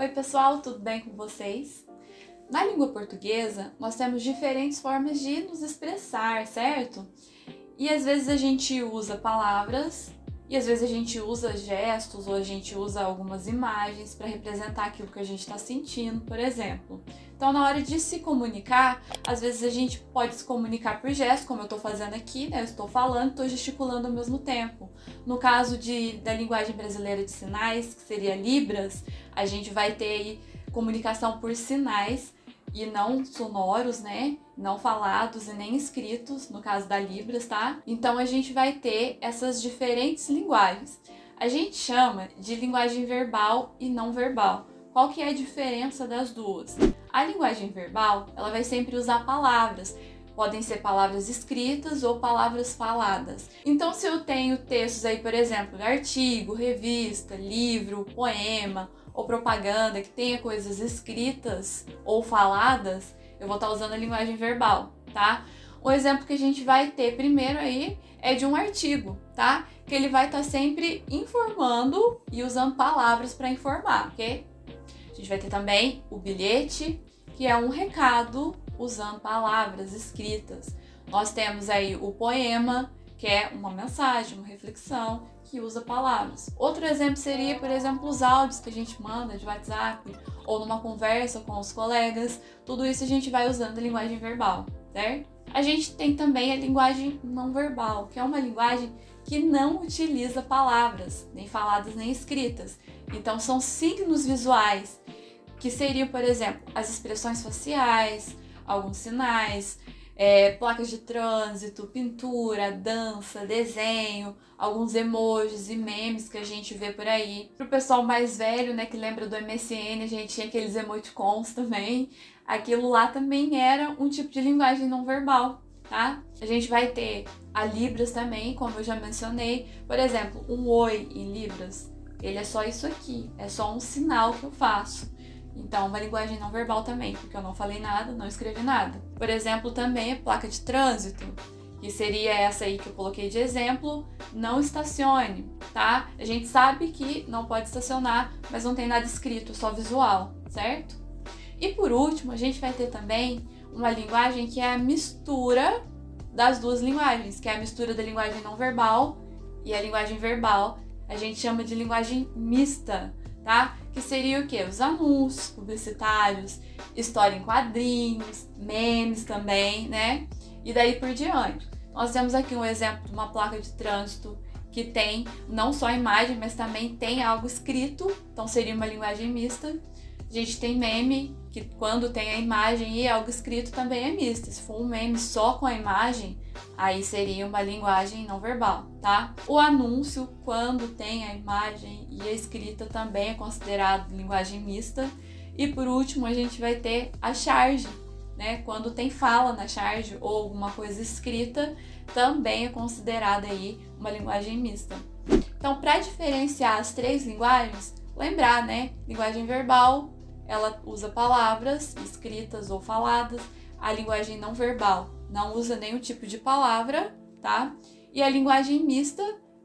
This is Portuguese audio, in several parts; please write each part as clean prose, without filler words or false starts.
Oi pessoal, tudo bem com vocês? Na língua portuguesa, nós temos diferentes formas de nos expressar, certo? E às vezes a gente usa palavras, e às vezes a gente usa gestos, ou a gente usa algumas imagens para representar aquilo que a gente está sentindo, por exemplo. Então, na hora de se comunicar, às vezes a gente pode se comunicar por gesto, como eu estou fazendo aqui, né? Eu estou falando, estou gesticulando ao mesmo tempo. No caso da linguagem brasileira de sinais, que seria Libras, a gente vai ter aí comunicação por sinais, e não sonoros, né? Não falados e nem escritos, no caso da Libras, tá? Então a gente vai ter essas diferentes linguagens. A gente chama de linguagem verbal e não verbal. Qual que é a diferença das duas? A linguagem verbal, ela vai sempre usar palavras. Podem ser palavras escritas ou palavras faladas. Então, se eu tenho textos aí, por exemplo, de artigo, revista, livro, poema ou propaganda que tenha coisas escritas ou faladas, eu vou estar usando a linguagem verbal, tá? O exemplo que a gente vai ter primeiro aí é de um artigo, tá? Que ele vai estar sempre informando e usando palavras para informar, ok? A gente vai ter também o bilhete, que é um recado usando palavras escritas. Nós temos aí o poema, que é uma mensagem, uma reflexão, que usa palavras. Outro exemplo seria, por exemplo, os áudios que a gente manda de WhatsApp ou numa conversa com os colegas. Tudo isso a gente vai usando a linguagem verbal, certo? A gente tem também a linguagem não verbal, que é uma linguagem que não utiliza palavras, nem faladas nem escritas. Então são signos visuais, que seriam, por exemplo, as expressões faciais, alguns sinais, placas de trânsito, pintura, dança, desenho, alguns emojis e memes que a gente vê por aí. Pro pessoal mais velho, né, que lembra do MSN, a gente tinha aqueles emoticons também. Aquilo lá também era um tipo de linguagem não verbal, tá? A gente vai ter a Libras também, como eu já mencionei. Por exemplo, um oi em Libras, ele é só isso aqui, é só um sinal que eu faço. Então, uma linguagem não verbal também, porque eu não falei nada, não escrevi nada. Por exemplo, também a placa de trânsito, que seria essa aí que eu coloquei de exemplo, não estacione, tá? A gente sabe que não pode estacionar, mas não tem nada escrito, só visual, certo? E por último, a gente vai ter também uma linguagem que é a mistura das duas linguagens, que é a mistura da linguagem não verbal e a linguagem verbal. A gente chama de linguagem mista, tá? Que seria o quê? Os anúncios publicitários, história em quadrinhos, memes também, né? E daí por diante. Nós temos aqui um exemplo de uma placa de trânsito que tem não só a imagem, mas também tem algo escrito, então seria uma linguagem mista. A gente tem meme, que quando tem a imagem e algo escrito também é mista. Se for um meme só com a imagem, aí seria uma linguagem não verbal, tá? O anúncio, quando tem a imagem e a escrita, também é considerado linguagem mista. E por último, a gente vai ter a charge, né? Quando tem fala na charge ou alguma coisa escrita, também é considerada aí uma linguagem mista. Então, para diferenciar as três linguagens, lembrar, né? Linguagem verbal, ela usa palavras escritas ou faladas. A linguagem não verbal não usa nenhum tipo de palavra, tá? E a linguagem mista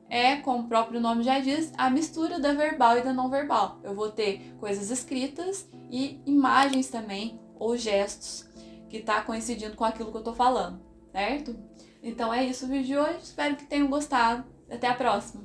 é, como o próprio nome já diz, a mistura da verbal e da não verbal. Eu vou ter coisas escritas e imagens também, ou gestos, que tá coincidindo com aquilo que eu tô falando, certo? Então é isso o vídeo de hoje, espero que tenham gostado. Até a próxima!